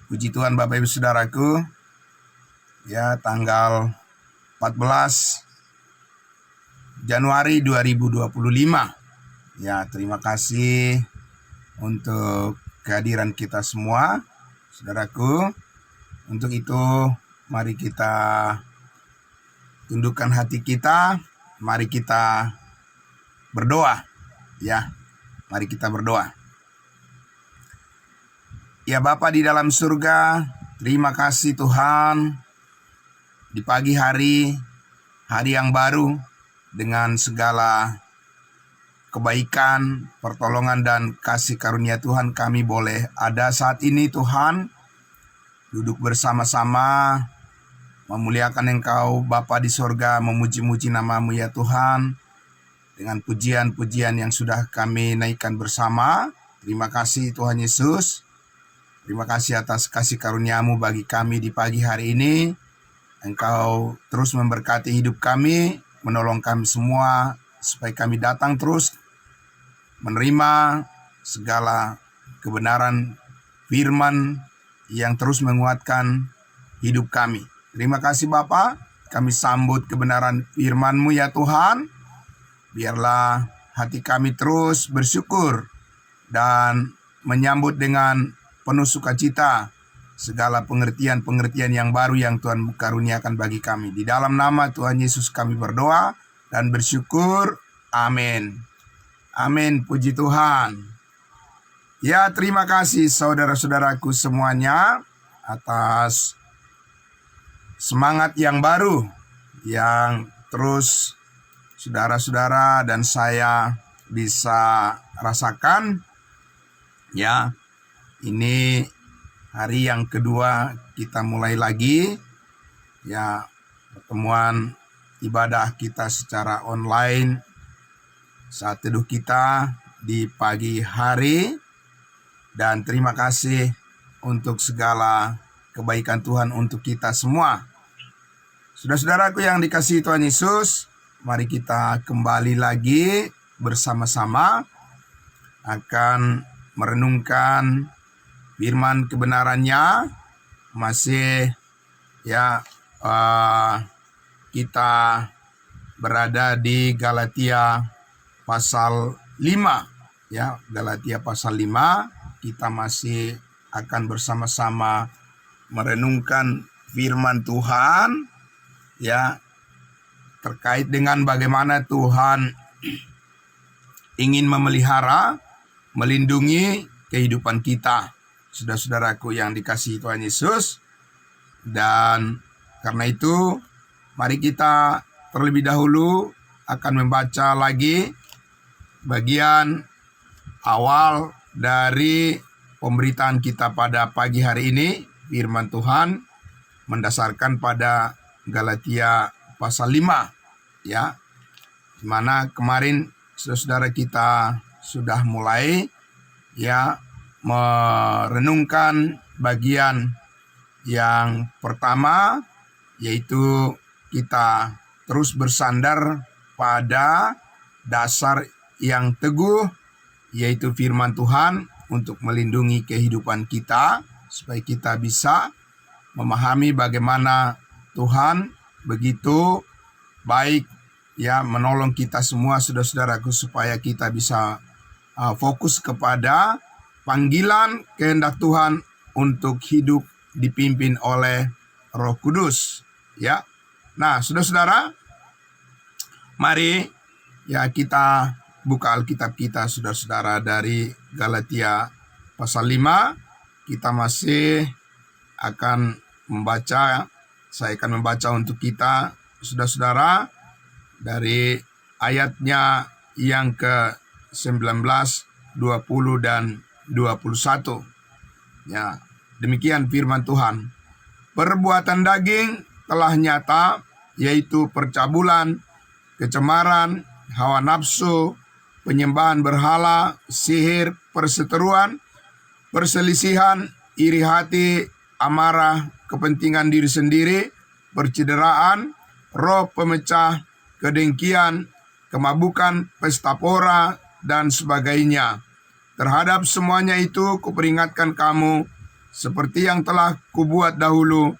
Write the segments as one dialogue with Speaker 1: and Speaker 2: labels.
Speaker 1: Puji Tuhan Bapak Ibu Saudaraku, ya tanggal 14 Januari 2025. Ya, terima kasih untuk kehadiran kita semua, saudaraku. Untuk itu, mari kita tundukkan hati kita, mari kita berdoa. Ya, mari kita berdoa. Ya Bapa di dalam surga, terima kasih Tuhan di pagi hari yang baru dengan segala kebaikan, pertolongan dan kasih karunia Tuhan kami boleh ada saat ini Tuhan, duduk bersama-sama memuliakan Engkau Bapa di surga, memuji-muji nama-Mu ya Tuhan, dengan pujian-pujian yang sudah kami naikkan bersama. Terima kasih Tuhan Yesus. Terima kasih atas kasih karunia-Mu bagi kami di pagi hari ini. Engkau terus memberkati hidup kami, menolong kami semua, supaya kami datang terus menerima segala kebenaran firman yang terus menguatkan hidup kami. Terima kasih Bapa, kami sambut kebenaran firman-Mu ya Tuhan. Biarlah hati kami terus bersyukur dan menyambut dengan penuh sukacita segala pengertian-pengertian yang baru yang Tuhan karuniakan bagi kami. Di dalam nama Tuhan Yesus kami berdoa dan bersyukur. Amin. Amin. Puji Tuhan. Ya, terima kasih saudara-saudaraku semuanya atas semangat yang baru yang terus saudara-saudara dan saya bisa rasakan. Ya, ini hari yang kedua kita mulai lagi ya pertemuan ibadah kita secara online, saat teduh kita di pagi hari, dan terima kasih untuk segala kebaikan Tuhan untuk kita semua. Saudara-saudaraku yang dikasihi Tuhan Yesus, mari kita kembali lagi bersama-sama akan merenungkan firman kebenarannya. Masih ya kita berada di Galatia pasal 5 ya, Galatia pasal 5. Kita masih akan bersama-sama merenungkan firman Tuhan ya, terkait dengan bagaimana Tuhan ingin memelihara, melindungi kehidupan kita, saudara-saudaraku yang dikasihi Tuhan Yesus. Dan karena itu, mari kita terlebih dahulu akan membaca lagi bagian awal dari pemberitaan kita pada pagi hari ini. Firman Tuhan mendasarkan pada Galatia pasal 5 ya, dimana kemarin saudara kita sudah mulai ya merenungkan bagian yang pertama, yaitu kita terus bersandar pada dasar yang teguh, yaitu firman Tuhan untuk melindungi kehidupan kita, supaya kita bisa memahami bagaimana Tuhan begitu baik ya menolong kita semua saudara-saudaraku, supaya kita bisa fokus kepada panggilan kehendak Tuhan untuk hidup dipimpin oleh Roh Kudus ya. Nah, saudara-saudara, mari ya kita buka Alkitab kita saudara-saudara dari Galatia pasal 5. Kita masih akan membaca, saya akan membaca untuk kita saudara-saudara dari ayatnya yang ke-19, 20 dan 21. Ya, demikian firman Tuhan. Perbuatan daging telah nyata, yaitu percabulan, kecemaran, hawa nafsu, penyembahan berhala, sihir, perseteruan, perselisihan, iri hati, amarah, kepentingan diri sendiri, percederaan, roh pemecah, kedengkian, kemabukan, pesta pora, dan sebagainya. Terhadap semuanya itu kuperingatkan kamu, seperti yang telah kubuat dahulu,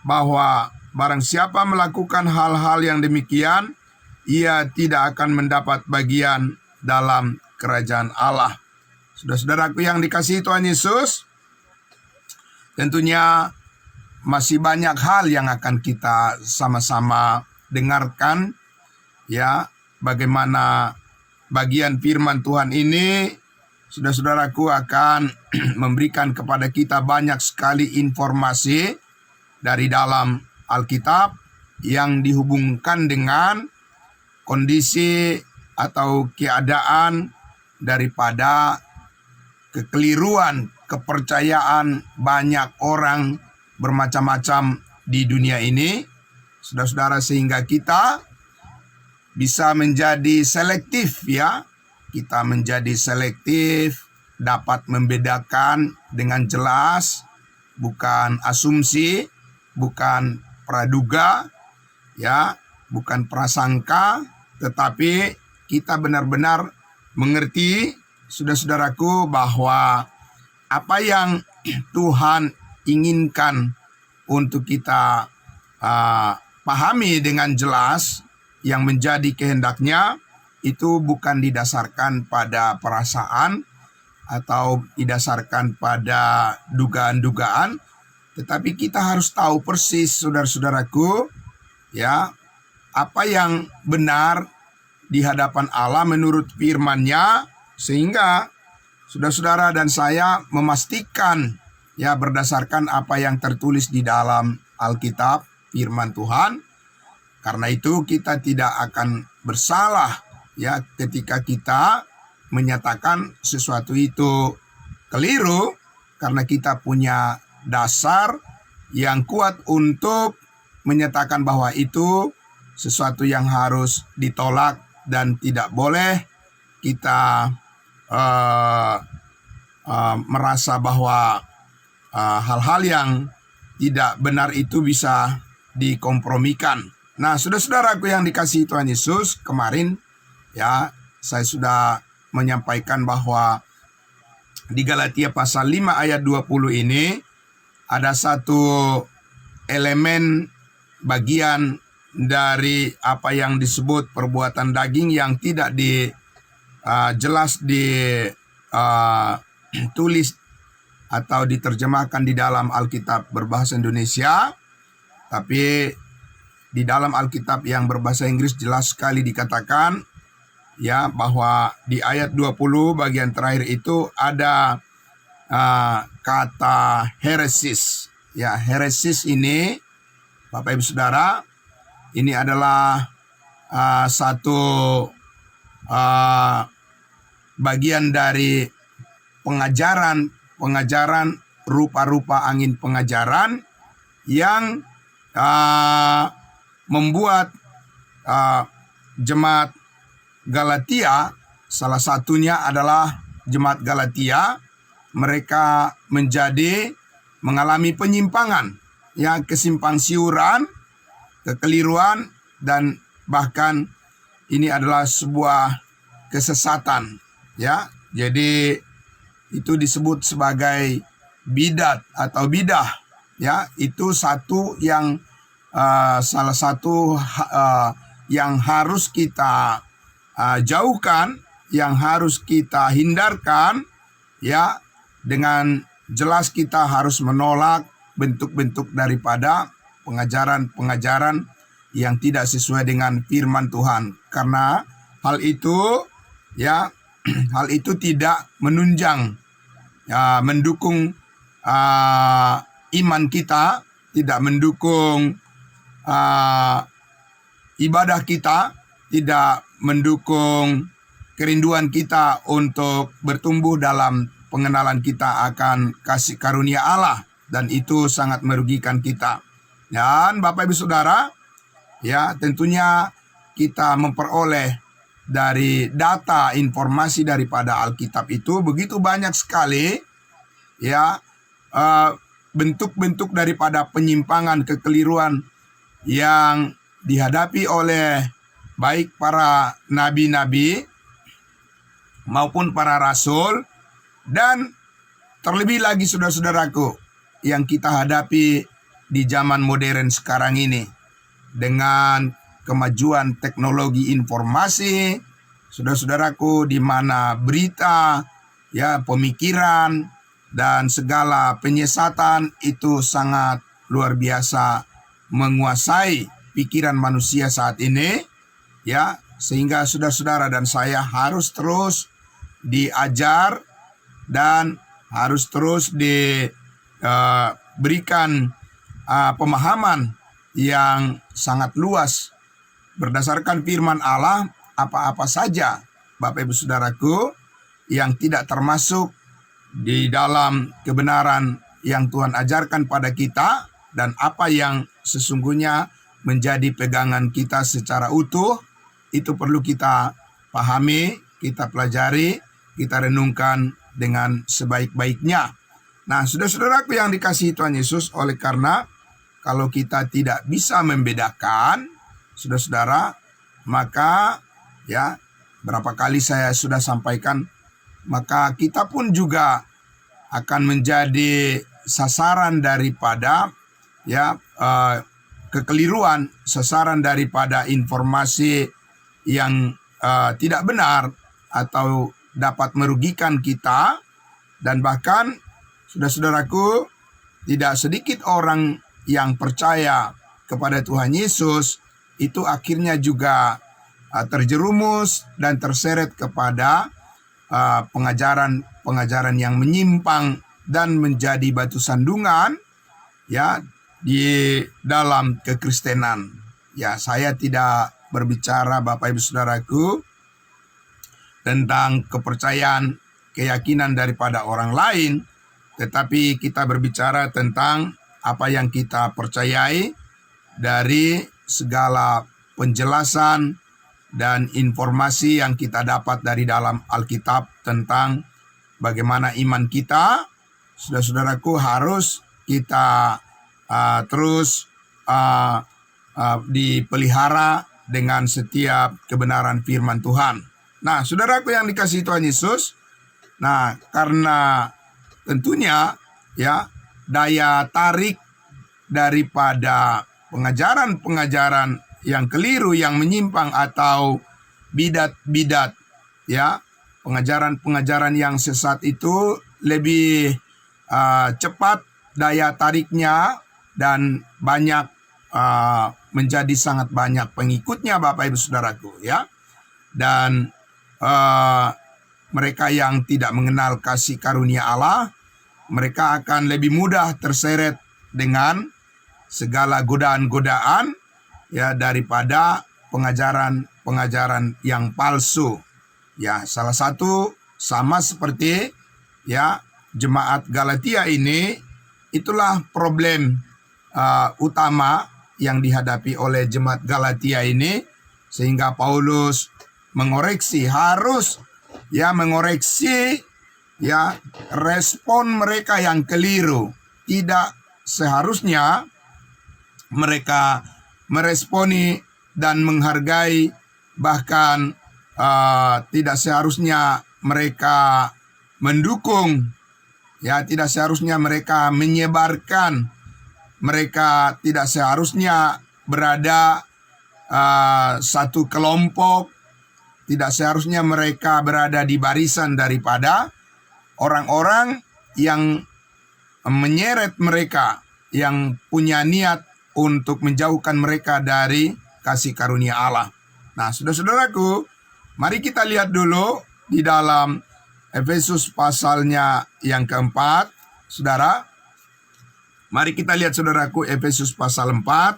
Speaker 1: bahwa barang siapa melakukan hal-hal yang demikian, ia tidak akan mendapat bagian dalam kerajaan Allah. Saudara-saudaraku yang dikasihi Tuhan Yesus, tentunya masih banyak hal yang akan kita sama-sama dengarkan, ya, bagaimana bagian firman Tuhan ini, saudara-saudaraku, akan memberikan kepada kita banyak sekali informasi dari dalam Alkitab yang dihubungkan dengan kondisi atau keadaan daripada kekeliruan kepercayaan banyak orang bermacam-macam di dunia ini, saudara-saudara, sehingga kita bisa menjadi selektif, ya. Kita menjadi selektif, dapat membedakan dengan jelas, bukan asumsi, bukan praduga, ya, bukan prasangka, tetapi kita benar-benar mengerti, saudara-saudaraku, bahwa apa yang Tuhan inginkan untuk kita pahami dengan jelas, yang menjadi kehendaknya, itu bukan didasarkan pada perasaan atau didasarkan pada dugaan-dugaan, tetapi kita harus tahu persis, saudara-saudaraku, ya, apa yang benar di hadapan Allah menurut firman-Nya, sehingga saudara-saudara dan saya memastikan, ya, berdasarkan apa yang tertulis di dalam Alkitab, firman Tuhan. Karena itu kita tidak akan bersalah, ya, ketika kita menyatakan sesuatu itu keliru, karena kita punya dasar yang kuat untuk menyatakan bahwa itu sesuatu yang harus ditolak dan tidak boleh kita merasa bahwa hal-hal yang tidak benar itu bisa dikompromikan. Nah, saudara-saudaraku yang dikasihi Tuhan Yesus, kemarin, ya, saya sudah menyampaikan bahwa di Galatia pasal 5 ayat 20 ini ada satu elemen bagian dari apa yang disebut perbuatan daging yang tidak jelas ditulis atau diterjemahkan di dalam Alkitab berbahasa Indonesia, tapi di dalam Alkitab yang berbahasa Inggris jelas sekali dikatakan, ya, bahwa di ayat 20 bagian terakhir itu ada kata heresis. Ya, heresis ini, Bapak Ibu Saudara, ini adalah satu bagian dari pengajaran rupa-rupa angin pengajaran yang membuat jemaat Galatia, salah satunya adalah jemaat Galatia, mereka mengalami penyimpangan, ya, kesimpang siuran, kekeliruan, dan bahkan ini adalah sebuah kesesatan, ya. Jadi itu disebut sebagai bidat atau bidah, ya. Itu satu yang salah satu yang harus kita jauhkan, yang harus kita hindarkan, ya. Dengan jelas kita harus menolak bentuk-bentuk daripada pengajaran-pengajaran yang tidak sesuai dengan firman Tuhan, karena hal itu, ya, hal itu tidak menunjang, mendukung iman kita, tidak mendukung ibadah kita, tidak mendukung kerinduan kita untuk bertumbuh dalam pengenalan kita akan kasih karunia Allah, dan itu sangat merugikan kita. Dan Bapak Ibu Saudara, ya, tentunya kita memperoleh dari data informasi daripada Alkitab itu begitu banyak sekali, ya, bentuk-bentuk daripada penyimpangan, kekeliruan yang dihadapi oleh baik para nabi-nabi maupun para rasul, dan terlebih lagi, saudara-saudaraku, yang kita hadapi di zaman modern sekarang ini. Dengan kemajuan teknologi informasi, saudara-saudaraku, di mana berita, ya, pemikiran, dan segala penyesatan itu sangat luar biasa menguasai pikiran manusia saat ini, ya, sehingga saudara-saudara dan saya harus terus diajar dan harus terus diberikan pemahaman yang sangat luas berdasarkan firman Allah. Apa-apa saja, Bapak Ibu Saudaraku, yang tidak termasuk di dalam kebenaran yang Tuhan ajarkan pada kita, dan apa yang sesungguhnya menjadi pegangan kita secara utuh, itu perlu kita pahami, kita pelajari, kita renungkan dengan sebaik-baiknya. Nah, saudara-saudaraku yang dikasihi Tuhan Yesus, oleh karena kalau kita tidak bisa membedakan, saudara-saudara, maka ya, berapa kali saya sudah sampaikan, maka kita pun juga akan menjadi sasaran daripada kekeliruan, sasaran daripada informasi yang tidak benar atau dapat merugikan kita. Dan bahkan, saudara-saudaraku, tidak sedikit orang yang percaya kepada Tuhan Yesus itu akhirnya juga terjerumus dan terseret kepada pengajaran yang menyimpang dan menjadi batu sandungan, ya, di dalam kekristenan. Ya, saya tidak berbicara, Bapak Ibu Saudaraku, tentang kepercayaan, keyakinan daripada orang lain, tetapi kita berbicara tentang apa yang kita percayai dari segala penjelasan dan informasi yang kita dapat dari dalam Alkitab tentang bagaimana iman kita. Saudara-saudaraku, harus kita terus dipelihara dengan setiap kebenaran firman Tuhan. Nah, saudaraku yang dikasihi Tuhan Yesus, nah, karena tentunya ya, daya tarik daripada pengajaran-pengajaran yang keliru, yang menyimpang, atau bidat-bidat, ya, pengajaran-pengajaran yang sesat itu lebih cepat daya tariknya dan banyak, menjadi sangat banyak pengikutnya, Bapak Ibu Saudaraku, ya. Dan mereka yang tidak mengenal kasih karunia Allah, mereka akan lebih mudah terseret dengan segala godaan-godaan, ya, daripada pengajaran-pengajaran yang palsu. Ya, salah satu sama seperti ya jemaat Galatia ini, itulah problem utama yang dihadapi oleh jemaat Galatia ini, sehingga Paulus mengoreksi, harus mengoreksi respon mereka yang keliru. Tidak seharusnya mereka meresponi dan menghargai, bahkan tidak seharusnya mereka mendukung, tidak seharusnya mereka menyebarkan, mereka tidak seharusnya berada satu kelompok, tidak seharusnya mereka berada di barisan daripada orang-orang yang menyeret mereka, yang punya niat untuk menjauhkan mereka dari kasih karunia Allah. Nah, saudara-saudaraku, mari kita lihat dulu di dalam Efesus pasalnya yang keempat, saudara. Mari kita lihat, saudaraku, Efesus pasal 4.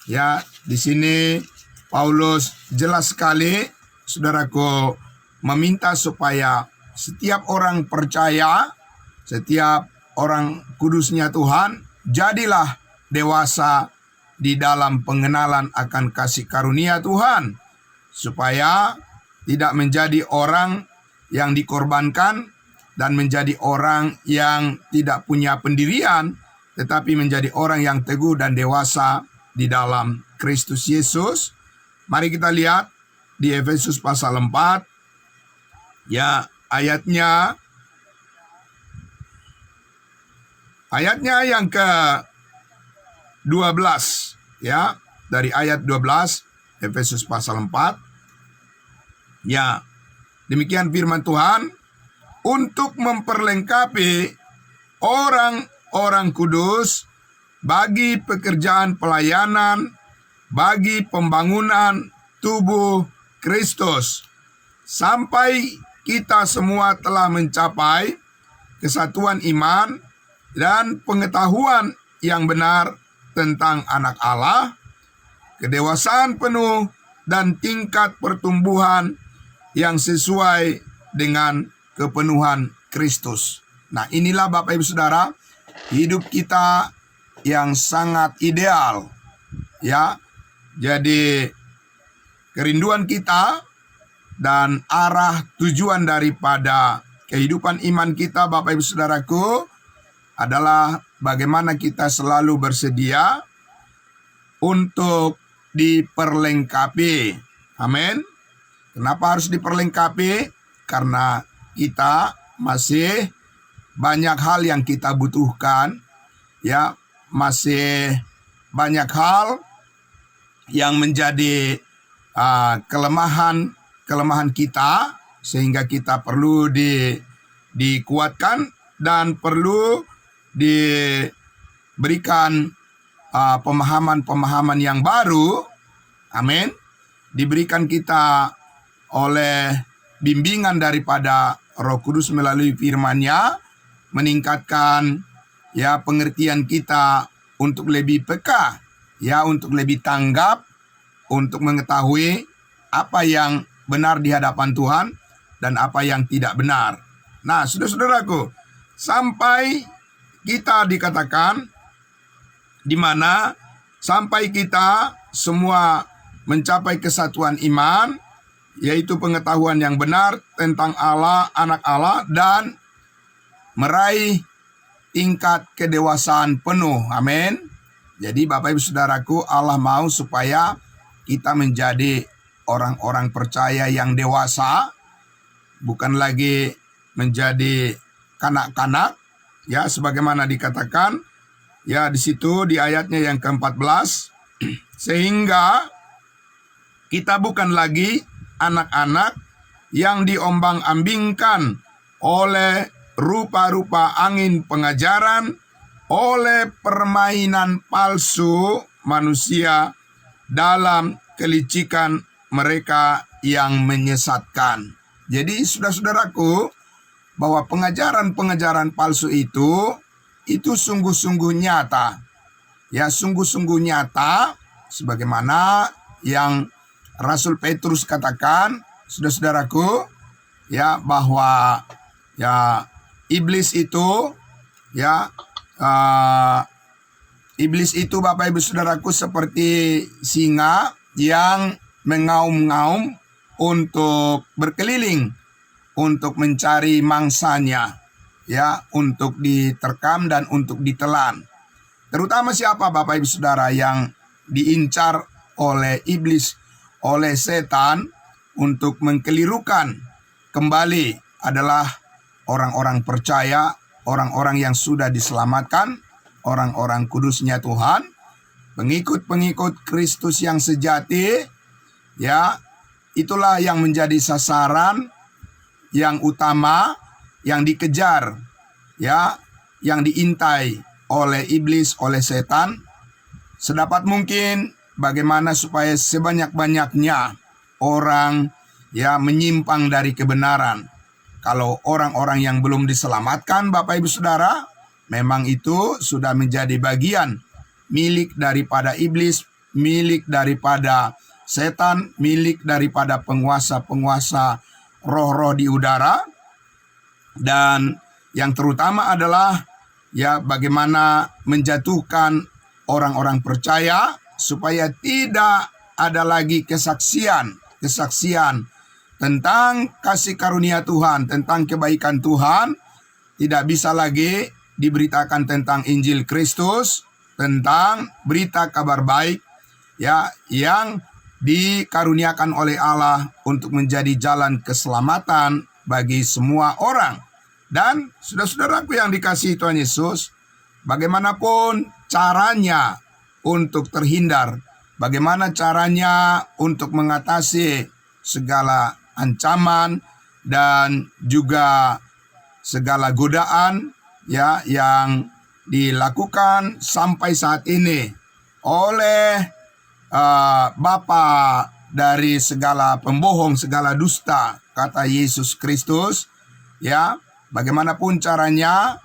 Speaker 1: Ya, di sini Paulus jelas sekali, saudaraku, meminta supaya setiap orang percaya, setiap orang kudusnya Tuhan, jadilah dewasa di dalam pengenalan akan kasih karunia Tuhan, supaya tidak menjadi orang yang dikorbankan dan menjadi orang yang tidak punya pendirian, tetapi menjadi orang yang teguh dan dewasa di dalam Kristus Yesus. Mari kita lihat di Efesus pasal 4, ya, ayatnya Ayatnya yang ke-12 ya, dari ayat 12 Efesus pasal 4. Ya, demikian firman Tuhan, untuk memperlengkapi orang-orang kudus bagi pekerjaan pelayanan, bagi pembangunan tubuh Kristus, sampai kita semua telah mencapai kesatuan iman dan pengetahuan yang benar tentang anak Allah, kedewasaan penuh dan tingkat pertumbuhan yang sesuai dengan kepenuhan Kristus. Nah, inilah Bapak Ibu Saudara, hidup kita yang sangat ideal. Ya, jadi kerinduan kita dan arah tujuan daripada kehidupan iman kita, Bapak Ibu Saudaraku, adalah bagaimana kita selalu bersedia untuk diperlengkapi. Amin. Kenapa harus diperlengkapi? Karena kita masih banyak hal yang kita butuhkan, ya, masih banyak hal yang menjadi kelemahan kita, sehingga kita perlu dikuatkan dan perlu diberikan pemahaman-pemahaman yang baru. Amin. Diberikan kita oleh bimbingan daripada Roh Kudus melalui firman-Nya, meningkatkan ya pengertian kita untuk lebih peka, ya, untuk lebih tanggap, untuk mengetahui apa yang benar di hadapan Tuhan dan apa yang tidak benar. Nah, saudara-saudaraku, sampai kita dikatakan di mana sampai kita semua mencapai kesatuan iman, yaitu pengetahuan yang benar tentang Allah, anak Allah, dan meraih tingkat kedewasaan penuh. Amin. Jadi Bapak Ibu Saudaraku, Allah mau supaya kita menjadi orang-orang percaya yang dewasa, bukan lagi menjadi kanak-kanak, ya, sebagaimana dikatakan ya di situ di ayatnya yang ke-14, sehingga kita bukan lagi anak-anak yang diombang-ambingkan oleh rupa-rupa angin pengajaran, oleh permainan palsu manusia dalam kelicikan mereka yang menyesatkan. Jadi saudara-saudaraku, bahwa pengajaran-pengajaran palsu itu sungguh-sungguh nyata. Ya, sungguh-sungguh nyata, sebagaimana yang Rasul Petrus katakan, saudara-saudaraku, ya, bahwa ya iblis itu Bapak Ibu Saudaraku seperti singa yang mengaum-ngaum untuk berkeliling, untuk mencari mangsanya, ya, untuk diterkam dan untuk ditelan. Terutama siapa Bapak Ibu Saudara yang diincar oleh iblis, oleh setan untuk mengkelirukan kembali adalah orang-orang percaya, orang-orang yang sudah diselamatkan, orang-orang kudusnya Tuhan, pengikut-pengikut Kristus yang sejati, ya, itulah yang menjadi sasaran yang utama, yang dikejar, ya, yang diintai oleh iblis, oleh setan, sedapat mungkin bagaimana supaya sebanyak-banyaknya orang ya menyimpang dari kebenaran. Kalau orang-orang yang belum diselamatkan, Bapak Ibu Saudara, memang itu sudah menjadi bagian milik daripada iblis, milik daripada setan, milik daripada penguasa-penguasa roh-roh di udara. Dan yang terutama adalah ya bagaimana menjatuhkan orang-orang percaya supaya tidak ada lagi kesaksian tentang kasih karunia Tuhan, tentang kebaikan Tuhan. Tidak bisa lagi diberitakan tentang Injil Kristus, tentang berita kabar baik ya yang dikaruniakan oleh Allah untuk menjadi jalan keselamatan bagi semua orang. Dan saudara-saudaraku yang dikasihi Tuhan Yesus, bagaimanapun caranya untuk terhindar, bagaimana caranya untuk mengatasi segala ancaman dan juga segala godaan ya yang dilakukan sampai saat ini oleh bapa dari segala pembohong, segala dusta, kata Yesus Kristus, ya, bagaimanapun caranya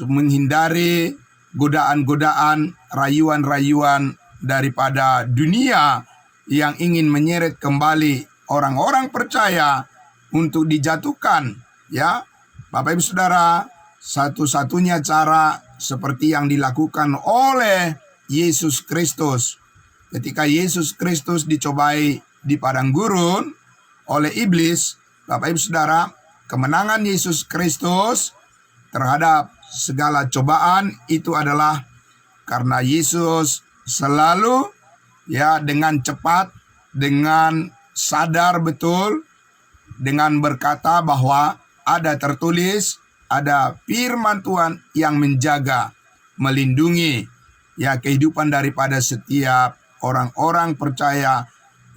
Speaker 1: menghindari godaan-godaan, rayuan-rayuan daripada dunia yang ingin menyeret kembali orang-orang percaya untuk dijatuhkan, ya. Bapak Ibu Saudara, satu-satunya cara seperti yang dilakukan oleh Yesus Kristus ketika Yesus Kristus dicobai di padang gurun oleh iblis. Bapak Ibu Saudara, kemenangan Yesus Kristus terhadap segala cobaan itu adalah karena Yesus selalu ya dengan cepat, dengan sadar betul, dengan berkata bahwa ada tertulis, ada firman Tuhan yang menjaga, melindungi ya kehidupan daripada setiap orang-orang percaya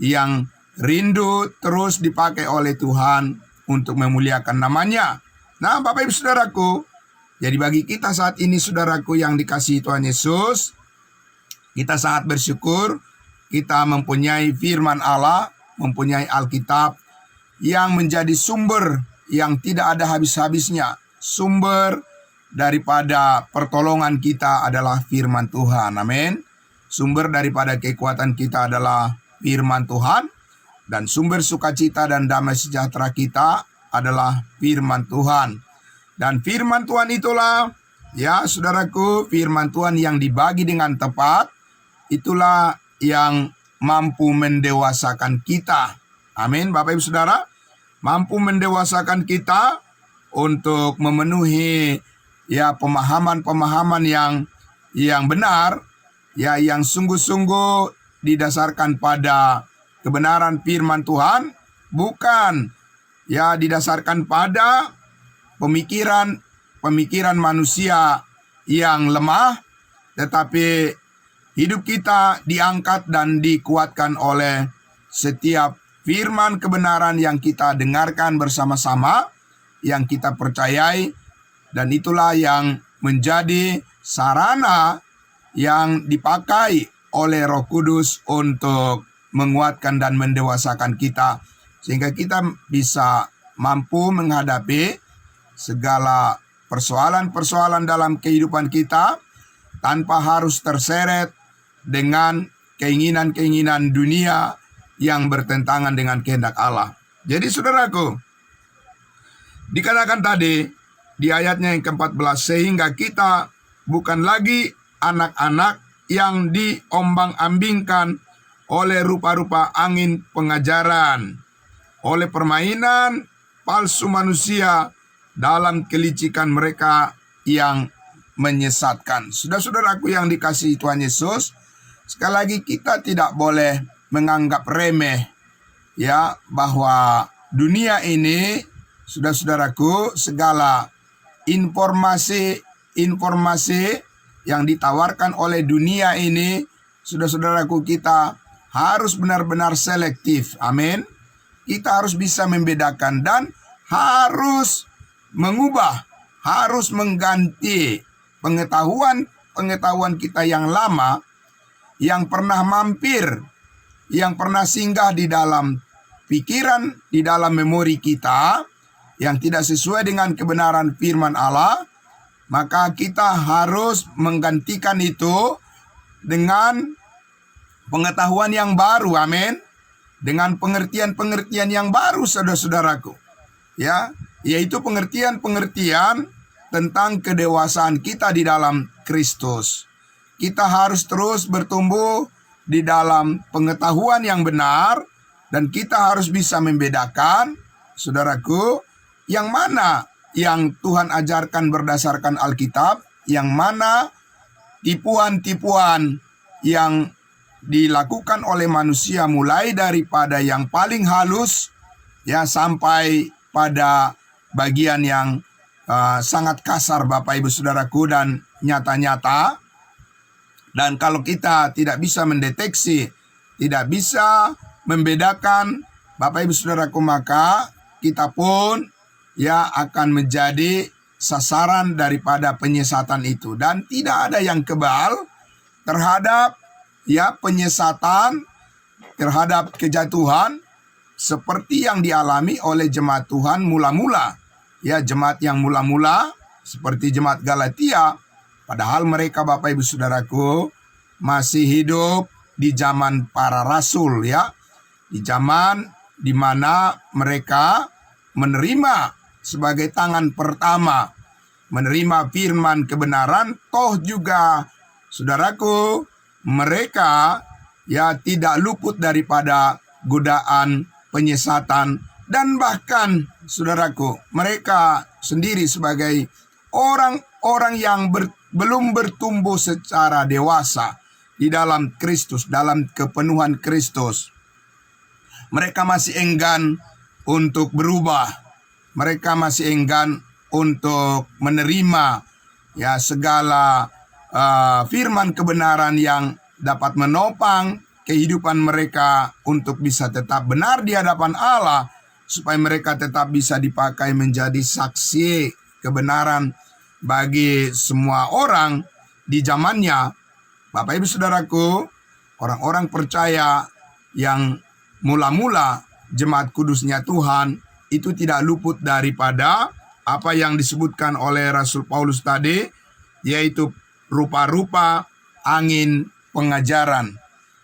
Speaker 1: yang rindu terus dipakai oleh Tuhan untuk memuliakan namanya. Nah, Bapak Ibu Saudaraku, jadi bagi kita saat ini saudaraku yang dikasihi Tuhan Yesus, kita sangat bersyukur kita mempunyai firman Allah, mempunyai Alkitab yang menjadi sumber yang tidak ada habis-habisnya. Sumber daripada pertolongan kita adalah firman Tuhan. Amin. Sumber daripada kekuatan kita adalah firman Tuhan. Dan sumber sukacita dan damai sejahtera kita adalah firman Tuhan. Dan firman Tuhan itulah, ya saudaraku, firman Tuhan yang dibagi dengan tepat, itulah yang mampu mendewasakan kita. Amin, Bapak Ibu Saudara. Mampu mendewasakan kita untuk memenuhi ya pemahaman-pemahaman yang benar, ya yang sungguh-sungguh didasarkan pada kebenaran firman Tuhan, bukan ya didasarkan pada pemikiran manusia yang lemah, tetapi hidup kita diangkat dan dikuatkan oleh setiap firman kebenaran yang kita dengarkan bersama-sama, yang kita percayai, dan itulah yang menjadi sarana yang dipakai oleh Roh Kudus untuk menguatkan dan mendewasakan kita, sehingga kita bisa mampu menghadapi segala persoalan-persoalan dalam kehidupan kita tanpa harus terseret dengan keinginan-keinginan dunia yang bertentangan dengan kehendak Allah. Jadi saudaraku, dikatakan tadi di ayatnya yang ke-14, sehingga kita bukan lagi anak-anak yang diombang-ambingkan oleh rupa-rupa angin pengajaran, oleh permainan palsu manusia dalam kelicikan mereka yang menyesatkan. Saudara-saudaraku yang dikasihi Tuhan Yesus, sekali lagi kita tidak boleh menganggap remeh ya bahwa dunia ini, saudara-saudaraku, segala informasi yang ditawarkan oleh dunia ini, saudara-saudaraku, kita harus benar-benar selektif. Amin. Kita harus bisa membedakan dan harus mengubah, harus mengganti pengetahuan kita yang lama, yang pernah mampir, yang pernah singgah di dalam pikiran, di dalam memori kita, yang tidak sesuai dengan kebenaran firman Allah, maka kita harus menggantikan itu dengan pengetahuan yang baru, amin, dengan pengertian-pengertian yang baru, saudara-saudaraku, ya, yaitu pengertian-pengertian tentang kedewasaan kita di dalam Kristus. Kita harus terus bertumbuh di dalam pengetahuan yang benar, dan kita harus bisa membedakan, saudaraku, yang mana yang Tuhan ajarkan berdasarkan Alkitab, yang mana tipuan-tipuan yang dilakukan oleh manusia, mulai daripada yang paling halus ya sampai pada bagian yang sangat kasar Bapak Ibu Saudaraku dan nyata-nyata. Dan kalau kita tidak bisa mendeteksi, tidak bisa membedakan Bapak Ibu Saudaraku, maka kita pun akan menjadi sasaran daripada penyesatan itu. Dan tidak ada yang kebal terhadap penyesatan, terhadap kejatuhan seperti yang dialami oleh jemaat Tuhan mula-mula. Jemaat yang mula-mula seperti jemaat Galatia, padahal mereka Bapak Ibu Saudaraku masih hidup di zaman para rasul, di zaman di mana mereka menerima sebagai tangan pertama, menerima firman kebenaran. Toh juga saudaraku, mereka tidak luput daripada godaan penyesatan, dan bahkan saudaraku, mereka sendiri sebagai orang-orang yang belum bertumbuh secara dewasa di dalam Kristus, dalam kepenuhan Kristus, mereka masih enggan untuk berubah. Mereka masih enggan untuk menerima segala firman kebenaran yang dapat menopang kehidupan mereka untuk bisa tetap benar di hadapan Allah, supaya mereka tetap bisa dipakai menjadi saksi kebenaran bagi semua orang di zamannya. Bapak Ibu Saudaraku, orang-orang percaya yang mula-mula jemaat kudusnya Tuhan itu tidak luput daripada apa yang disebutkan oleh Rasul Paulus tadi, yaitu rupa-rupa angin pengajaran,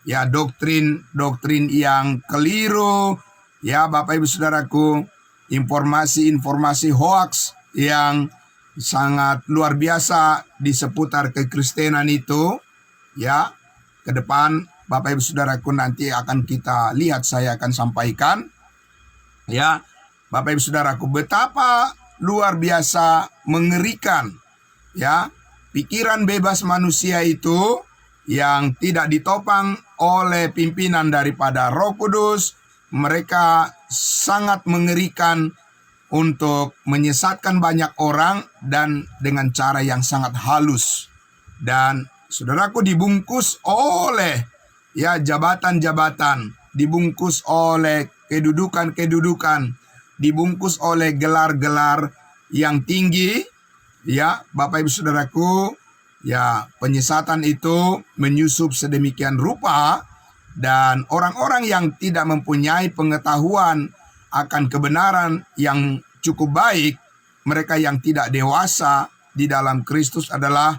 Speaker 1: doktrin yang keliru, Bapak Ibu Saudaraku, informasi-informasi hoaks yang sangat luar biasa di seputar kekristenan itu, ke depan Bapak Ibu Saudaraku nanti akan kita lihat, saya akan sampaikan, Bapak Ibu Saudaraku, betapa luar biasa mengerikan, pikiran bebas manusia itu yang tidak ditopang oleh pimpinan daripada Roh Kudus. Mereka sangat mengerikan untuk menyesatkan banyak orang dan dengan cara yang sangat halus. Dan saudaraku, dibungkus oleh jabatan-jabatan, dibungkus oleh kedudukan-kedudukan, dibungkus oleh gelar-gelar yang tinggi, Bapak Ibu Saudaraku, penyesatan itu menyusup sedemikian rupa, dan orang-orang yang tidak mempunyai pengetahuan akan kebenaran yang cukup baik, mereka yang tidak dewasa di dalam Kristus adalah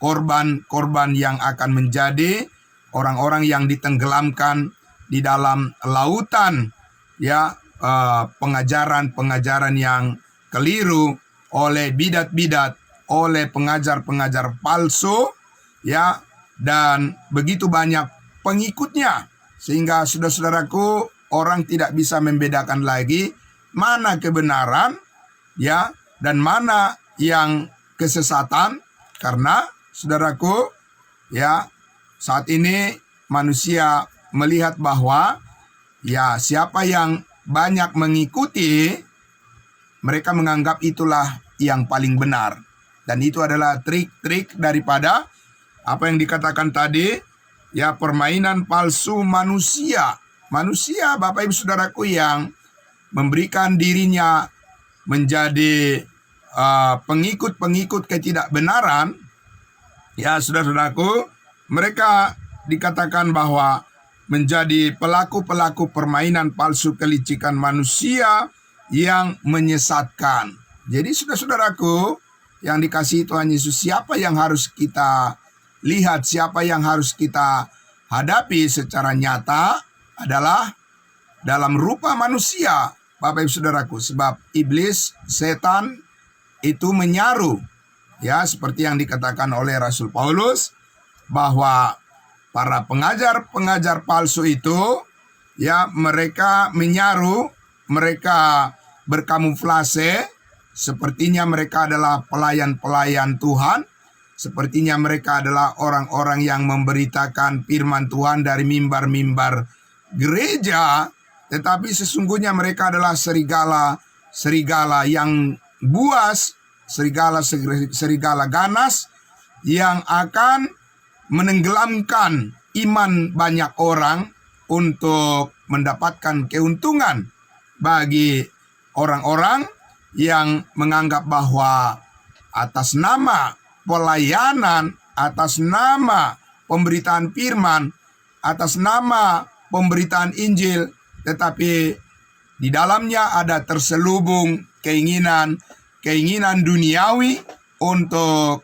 Speaker 1: korban-korban yang akan menjadi orang-orang yang ditenggelamkan di dalam lautan pengajaran-pengajaran yang keliru oleh bidat-bidat, oleh pengajar-pengajar palsu, dan begitu banyak pengikutnya, sehingga saudara-saudaraku, orang tidak bisa membedakan lagi mana kebenaran dan mana yang kesesatan, karena saudaraku, saat ini manusia melihat bahwa siapa yang banyak mengikuti, mereka menganggap itulah yang paling benar. Dan itu adalah trik-trik daripada apa yang dikatakan tadi, permainan palsu manusia. Manusia, Bapak Ibu Saudaraku, yang memberikan dirinya menjadi pengikut-pengikut ketidakbenaran, saudara-saudaraku, mereka dikatakan bahwa menjadi pelaku-pelaku permainan palsu kelicikan manusia yang menyesatkan. Jadi saudara-saudaraku yang dikasihi Tuhan Yesus, siapa yang harus kita lihat, siapa yang harus kita hadapi secara nyata adalah dalam rupa manusia, Bapak Ibu Saudaraku. Sebab iblis, setan itu menyaru, seperti yang dikatakan oleh Rasul Paulus, bahwa para pengajar-pengajar palsu itu, mereka menyaru, mereka berkamuflase, sepertinya mereka adalah pelayan-pelayan Tuhan, sepertinya mereka adalah orang-orang yang memberitakan firman Tuhan dari mimbar-mimbar gereja, tetapi sesungguhnya mereka adalah serigala yang buas serigala ganas yang akan menenggelamkan iman banyak orang untuk mendapatkan keuntungan bagi orang-orang yang menganggap bahwa atas nama pelayanan, atas nama pemberitaan firman, atas nama pemberitaan Injil, tetapi di dalamnya ada terselubung keinginan duniawi untuk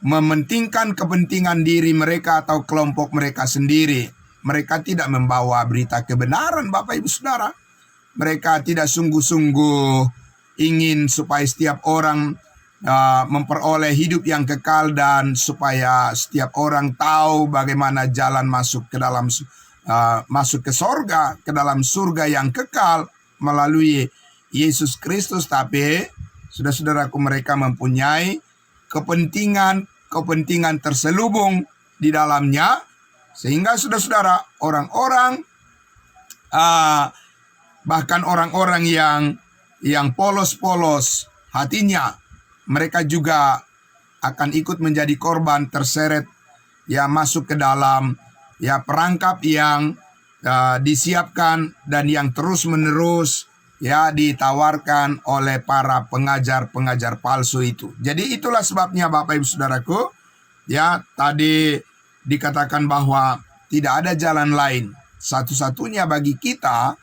Speaker 1: mementingkan kepentingan diri mereka atau kelompok mereka sendiri. Mereka tidak membawa berita kebenaran, Bapak Ibu Saudara. Mereka tidak sungguh-sungguh ingin supaya setiap orang memperoleh hidup yang kekal dan supaya setiap orang tahu bagaimana jalan masuk ke dalam masuk ke sorga, ke dalam surga yang kekal melalui Yesus Kristus. Tapi saudara-saudaraku, mereka mempunyai kepentingan terselubung di dalamnya, sehingga saudara-saudara, orang-orang bahkan orang-orang yang polos-polos hatinya, mereka juga akan ikut menjadi korban, terseret masuk ke dalam perangkap yang disiapkan dan yang terus-menerus ditawarkan oleh para pengajar-pengajar palsu itu. Jadi itulah sebabnya Bapak Ibu Saudaraku, tadi dikatakan bahwa tidak ada jalan lain. Satu-satunya bagi kita,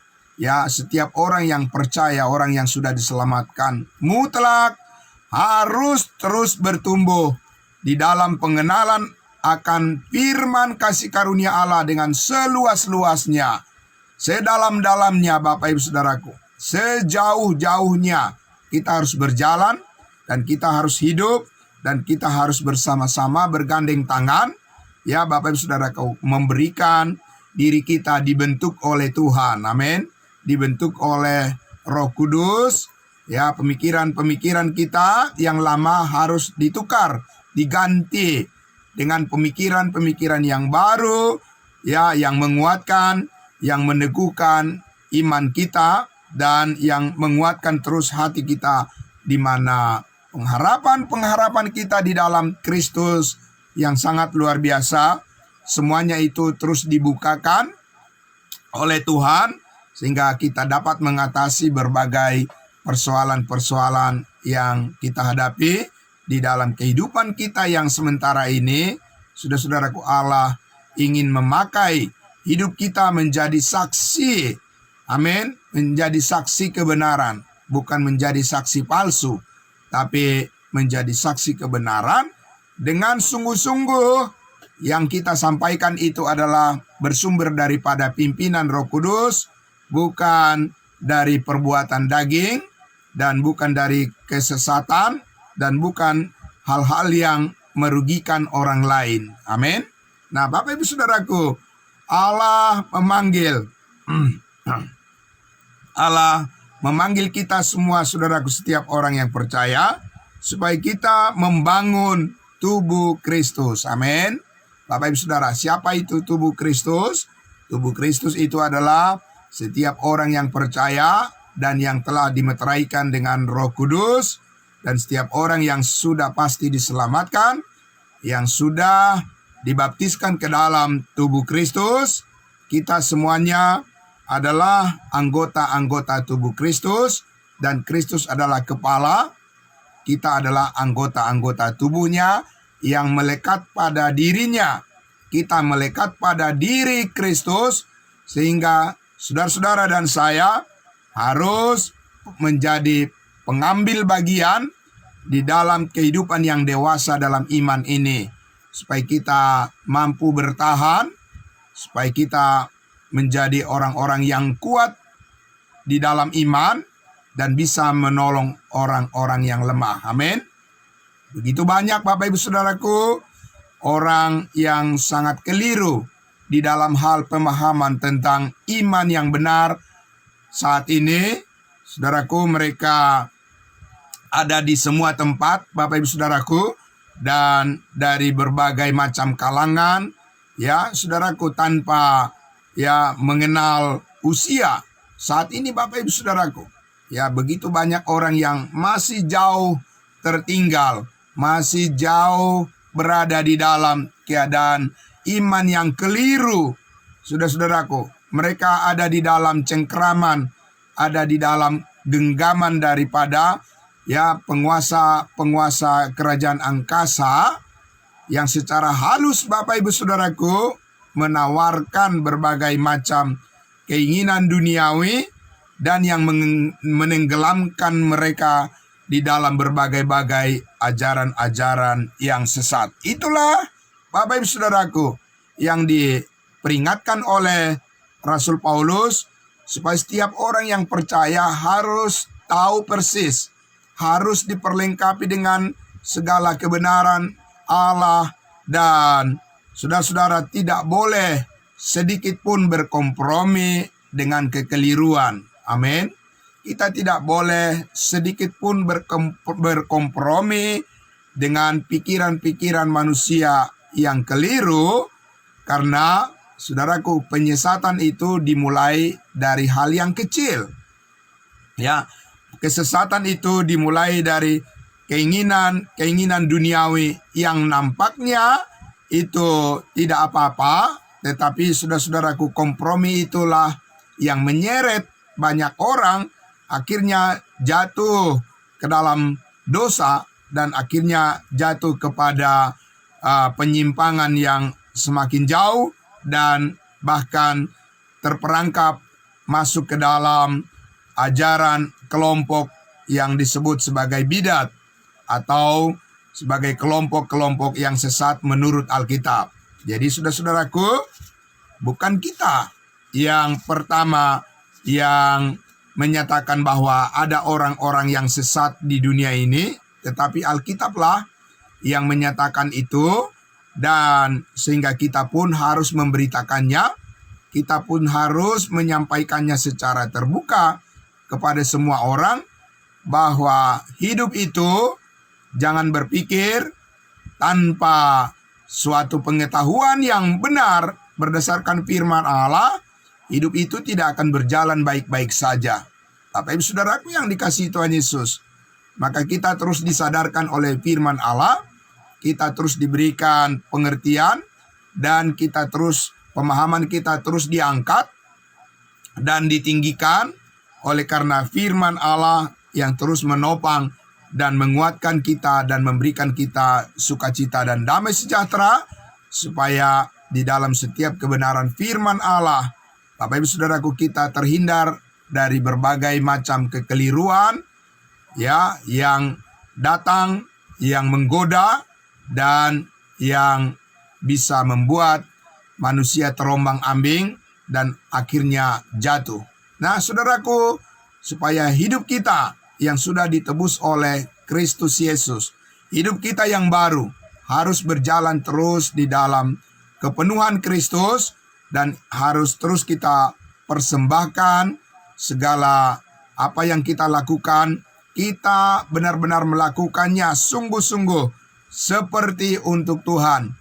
Speaker 1: setiap orang yang percaya, orang yang sudah diselamatkan, mutlak harus terus bertumbuh di dalam pengenalan akan firman kasih karunia Allah dengan seluas-luasnya, sedalam-dalamnya Bapak Ibu Saudaraku. Sejauh-jauhnya kita harus berjalan dan kita harus hidup dan kita harus bersama-sama bergandeng tangan, Bapak Ibu Saudaraku, memberikan diri kita dibentuk oleh Tuhan. Amin. Dibentuk oleh Roh Kudus. Pemikiran-pemikiran kita yang lama harus ditukar, diganti dengan pemikiran-pemikiran yang baru, yang menguatkan, yang meneguhkan iman kita, dan yang menguatkan terus hati kita, di mana pengharapan kita di dalam Kristus yang sangat luar biasa, semuanya itu terus dibukakan oleh Tuhan, sehingga kita dapat mengatasi berbagai persoalan-persoalan yang kita hadapi di dalam kehidupan kita yang sementara ini. Saudara-saudaraku, Allah ingin memakai hidup kita menjadi saksi, amin, menjadi saksi kebenaran, bukan menjadi saksi palsu, tapi menjadi saksi kebenaran dengan sungguh-sungguh. Yang kita sampaikan itu adalah bersumber daripada pimpinan Roh Kudus, bukan dari perbuatan daging, dan bukan dari kesesatan, dan bukan hal-hal yang merugikan orang lain. Amin. Nah, Bapak Ibu Saudaraku, Allah memanggil kita semua, saudaraku, setiap orang yang percaya, supaya kita membangun tubuh Kristus. Amin. Bapak Ibu Saudara, siapa itu tubuh Kristus? Tubuh Kristus itu adalah setiap orang yang percaya dan yang telah dimeteraikan dengan Roh Kudus, dan setiap orang yang sudah pasti diselamatkan, yang sudah dibaptiskan ke dalam tubuh Kristus. Kita semuanya adalah anggota-anggota tubuh Kristus, dan Kristus adalah kepala. Kita adalah anggota-anggota tubuhnya yang melekat pada dirinya. Kita melekat pada diri Kristus, sehingga saudara-saudara dan saya harus menjadi pengambil bagian di dalam kehidupan yang dewasa dalam iman ini, supaya kita mampu bertahan, supaya kita menjadi orang-orang yang kuat di dalam iman dan bisa menolong orang-orang yang lemah. Amin. Begitu banyak Bapak Ibu Saudaraku orang yang sangat keliru di dalam hal pemahaman tentang iman yang benar. Saat ini, saudaraku, mereka ada di semua tempat, Bapak Ibu Saudaraku, dan dari berbagai macam kalangan, saudaraku, tanpa mengenal usia. Saat ini Bapak Ibu Saudaraku, begitu banyak orang yang masih jauh tertinggal, masih jauh berada di dalam keadaan iman yang keliru. Saudara-saudaraku, mereka ada di dalam cengkeraman, ada di dalam genggaman daripada penguasa kerajaan angkasa yang secara halus, Bapak Ibu Saudaraku, menawarkan berbagai macam keinginan duniawi dan yang menenggelamkan mereka di dalam berbagai-bagai ajaran-ajaran yang sesat. Itulah, Bapak Ibu Saudaraku, yang diperingatkan oleh Rasul Paulus, supaya setiap orang yang percaya harus tahu persis, harus diperlengkapi dengan segala kebenaran Allah, dan saudara-saudara tidak boleh sedikit pun berkompromi dengan kekeliruan. Amin. Kita tidak boleh sedikit pun berkompromi dengan pikiran-pikiran manusia yang keliru, karena saudaraku, penyesatan itu dimulai dari hal yang kecil. Kesesatan itu dimulai dari keinginan duniawi yang nampaknya itu tidak apa-apa, tetapi saudara-saudaraku, kompromi itulah yang menyeret banyak orang akhirnya jatuh ke dalam dosa dan akhirnya jatuh kepada penyimpangan yang semakin jauh dan bahkan terperangkap masuk ke dalam ajaran kelompok yang disebut sebagai bidat atau sebagai kelompok-kelompok yang sesat menurut Alkitab. Jadi saudara-saudaraku, bukan kita yang pertama yang menyatakan bahwa ada orang-orang yang sesat di dunia ini, tetapi Alkitablah yang menyatakan itu, dan sehingga kita pun harus memberitakannya, kita pun harus menyampaikannya secara terbuka kepada semua orang, bahwa hidup itu jangan berpikir tanpa suatu pengetahuan yang benar berdasarkan firman Allah. Hidup itu tidak akan berjalan baik-baik saja. Bapak Ibu Saudaraku yang dikasihi Tuhan Yesus, maka kita terus disadarkan oleh firman Allah, kita terus diberikan pengertian, dan pemahaman kita terus diangkat dan ditinggikan oleh karena firman Allah yang terus menopang dan menguatkan kita dan memberikan kita sukacita dan damai sejahtera, supaya di dalam setiap kebenaran firman Allah, Bapak Ibu Saudaraku, kita terhindar dari berbagai macam kekeliruan yang datang, yang menggoda, dan yang bisa membuat manusia terombang-ambing dan akhirnya jatuh. Nah, saudaraku, supaya hidup kita yang sudah ditebus oleh Kristus Yesus, hidup kita yang baru harus berjalan terus di dalam kepenuhan Kristus, dan harus terus kita persembahkan segala apa yang kita lakukan. Kita benar-benar melakukannya sungguh-sungguh seperti untuk Tuhan,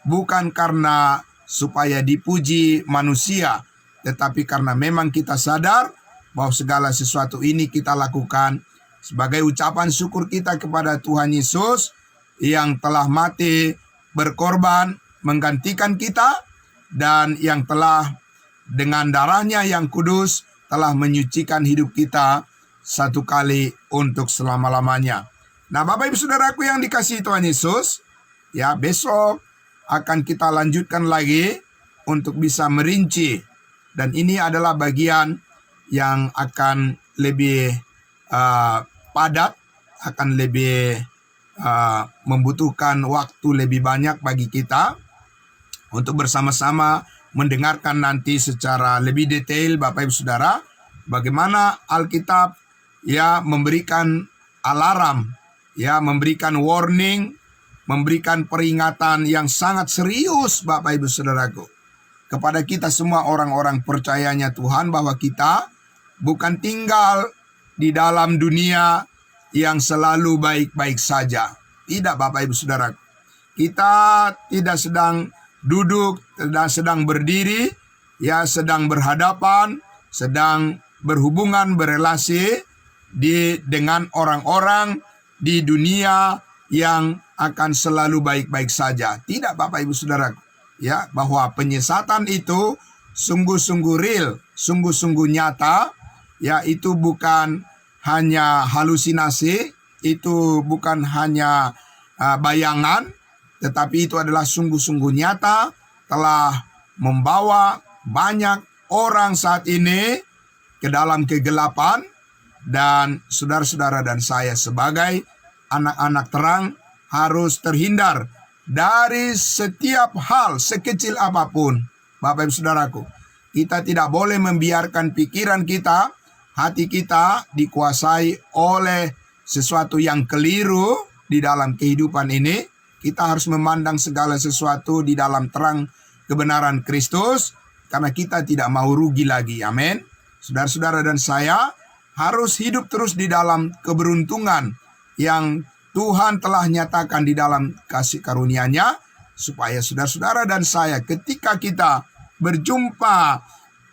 Speaker 1: bukan karena supaya dipuji manusia, tetapi karena memang kita sadar bahwa segala sesuatu ini kita lakukan sebagai ucapan syukur kita kepada Tuhan Yesus yang telah mati berkorban menggantikan kita, dan yang telah dengan darahnya yang kudus telah menyucikan hidup kita satu kali untuk selama-lamanya. Nah, Bapak Ibu Saudaraku yang dikasihi Tuhan Yesus, besok akan kita lanjutkan lagi untuk bisa merinci, dan ini adalah bagian yang akan lebih padat, akan lebih membutuhkan waktu lebih banyak bagi kita untuk bersama-sama mendengarkan nanti secara lebih detail, Bapak Ibu Saudara, bagaimana Alkitab memberikan alarm, memberikan warning, memberikan peringatan yang sangat serius, Bapak Ibu Saudaraku, kepada kita semua orang-orang percayanya Tuhan, bahwa kita bukan tinggal di dalam dunia yang selalu baik-baik saja. Tidak, Bapak Ibu Saudaraku. Kita tidak sedang duduk, tidak sedang berdiri, sedang berhadapan, sedang berhubungan, berelasi dengan orang-orang di dunia yang akan selalu baik-baik saja. Tidak, Bapak Ibu Saudara, ya, bahwa penyesatan itu sungguh-sungguh real, sungguh-sungguh nyata, ya, itu bukan hanya halusinasi, itu bukan hanya bayangan, tetapi itu adalah sungguh-sungguh nyata, telah membawa banyak orang saat ini ke dalam kegelapan. Dan saudara-saudara dan saya sebagai anak-anak terang harus terhindar dari setiap hal sekecil apapun. Bapak Ibu Saudaraku, kita tidak boleh membiarkan pikiran kita, hati kita dikuasai oleh sesuatu yang keliru di dalam kehidupan ini. Kita harus memandang segala sesuatu di dalam terang kebenaran Kristus, karena kita tidak mau rugi lagi. Amin. Saudara-saudara dan saya harus hidup terus di dalam keberuntungan yang Tuhan telah nyatakan di dalam kasih karunia-Nya, supaya saudara-saudara dan saya ketika kita berjumpa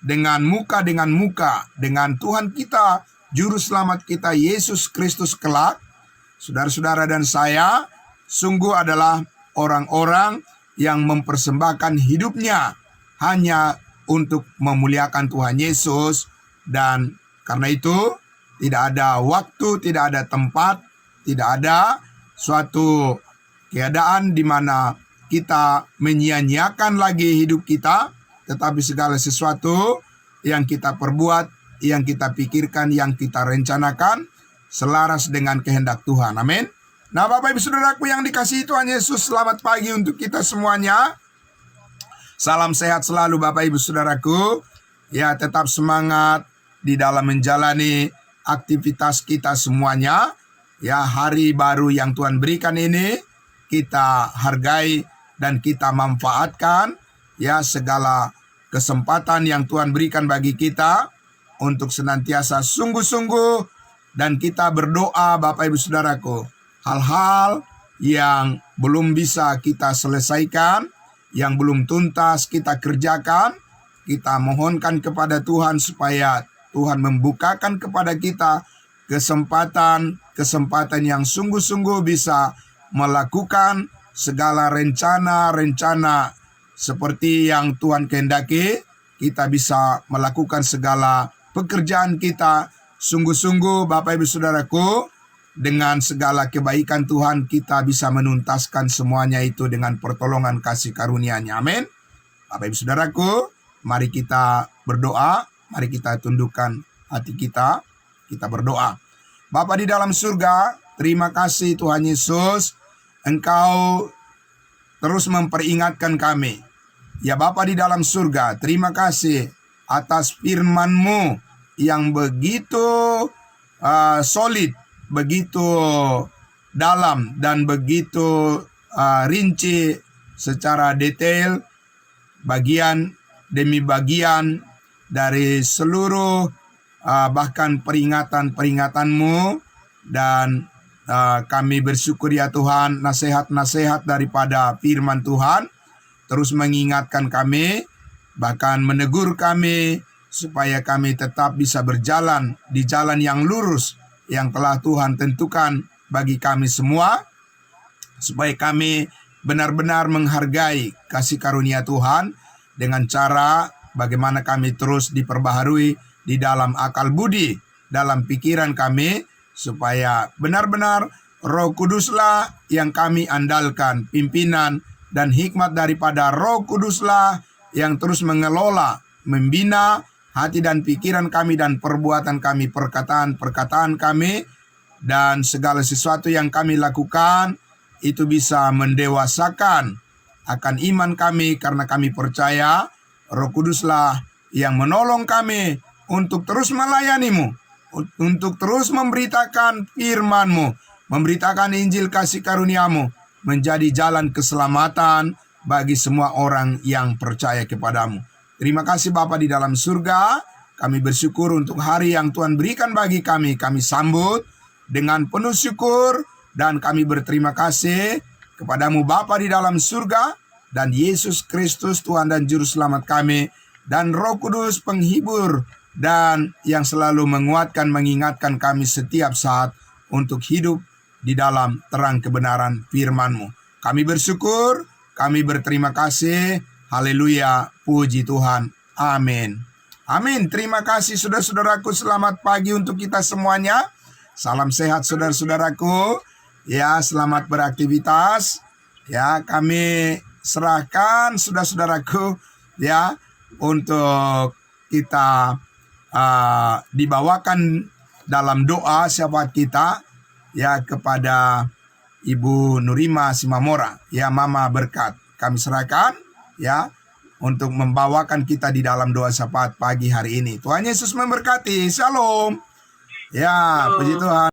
Speaker 1: dengan muka dengan Tuhan kita, Juru Selamat kita Yesus Kristus kelak, saudara-saudara dan saya sungguh adalah orang-orang yang mempersembahkan hidupnya hanya untuk memuliakan Tuhan Yesus. Dan karena itu tidak ada waktu, tidak ada tempat, tidak ada suatu keadaan di mana kita menyia-nyiakan lagi hidup kita, tetapi segala sesuatu yang kita perbuat, yang kita pikirkan, yang kita rencanakan selaras dengan kehendak Tuhan. Amin. Nah, Bapak Ibu Saudaraku yang dikasihi Tuhan Yesus, selamat pagi untuk kita semuanya. Salam sehat selalu Bapak Ibu Saudaraku. Ya, tetap semangat di dalam menjalani aktivitas kita semuanya. Ya, hari baru yang Tuhan berikan ini kita hargai dan kita manfaatkan. Ya, segala kesempatan yang Tuhan berikan bagi kita untuk senantiasa sungguh-sungguh dan kita berdoa Bapak Ibu Saudaraku. Hal-hal yang belum bisa kita selesaikan, yang belum tuntas kita kerjakan, kita mohonkan kepada Tuhan supaya Tuhan membukakan kepada kita kesempatan yang sungguh-sungguh bisa melakukan segala rencana-rencana seperti yang Tuhan kehendaki. Kita bisa melakukan segala pekerjaan kita sungguh-sungguh Bapak Ibu Saudaraku. Dengan segala kebaikan Tuhan kita bisa menuntaskan semuanya itu dengan pertolongan kasih karunia-Nya. Amin. Bapak Ibu Saudaraku, mari kita berdoa. Mari kita tundukkan hati kita. Kita berdoa. Bapa di dalam surga, terima kasih Tuhan Yesus. Engkau terus memperingatkan kami. Ya Bapa di dalam surga, terima kasih atas firman-Mu yang begitu solid, begitu dalam, dan begitu rinci secara detail, bagian demi bagian dari seluruh bahkan peringatan-peringatan-Mu. Dan kami bersyukur ya Tuhan, nasihat-nasihat daripada firman Tuhan terus mengingatkan kami, bahkan menegur kami supaya kami tetap bisa berjalan di jalan yang lurus yang telah Tuhan tentukan bagi kami semua, supaya kami benar-benar menghargai kasih karunia Tuhan dengan cara bagaimana kami terus diperbaharui di dalam akal budi, dalam pikiran kami, supaya benar-benar Roh Kuduslah yang kami andalkan, pimpinan dan hikmat daripada Roh Kuduslah yang terus mengelola, membina hati dan pikiran kami dan perbuatan kami, perkataan-perkataan kami, dan segala sesuatu yang kami lakukan itu bisa mendewasakan akan iman kami, karena kami percaya Roh Kuduslah yang menolong kami untuk terus melayani-Mu, untuk terus memberitakan firman-Mu, memberitakan Injil kasih karunia-Mu, menjadi jalan keselamatan bagi semua orang yang percaya kepadamu. Terima kasih Bapa di dalam surga. Kami bersyukur untuk hari yang Tuhan berikan bagi kami. Kami sambut dengan penuh syukur dan kami berterima kasih kepadamu Bapa di dalam surga, dan Yesus Kristus Tuhan dan Juru Selamat kami, dan Roh Kudus penghibur dan yang selalu menguatkan, mengingatkan kami setiap saat untuk hidup di dalam terang kebenaran firman-Mu. Kami bersyukur, kami berterima kasih. Haleluya, puji Tuhan. Amin. Amin. Terima kasih saudara-saudaraku. Selamat pagi untuk kita semuanya. Salam sehat saudara-saudaraku. Ya, selamat beraktivitas. Ya, kami serahkan saudara-saudaraku ya untuk kita dibawakan dalam doa syafaat kita ya kepada Ibu Nurima Simamora, ya Mama Berkat. Kami serahkan ya untuk membawakan kita di dalam doa syafaat pagi hari ini. Tuhan Yesus memberkati. Shalom. Ya, puji Tuhan.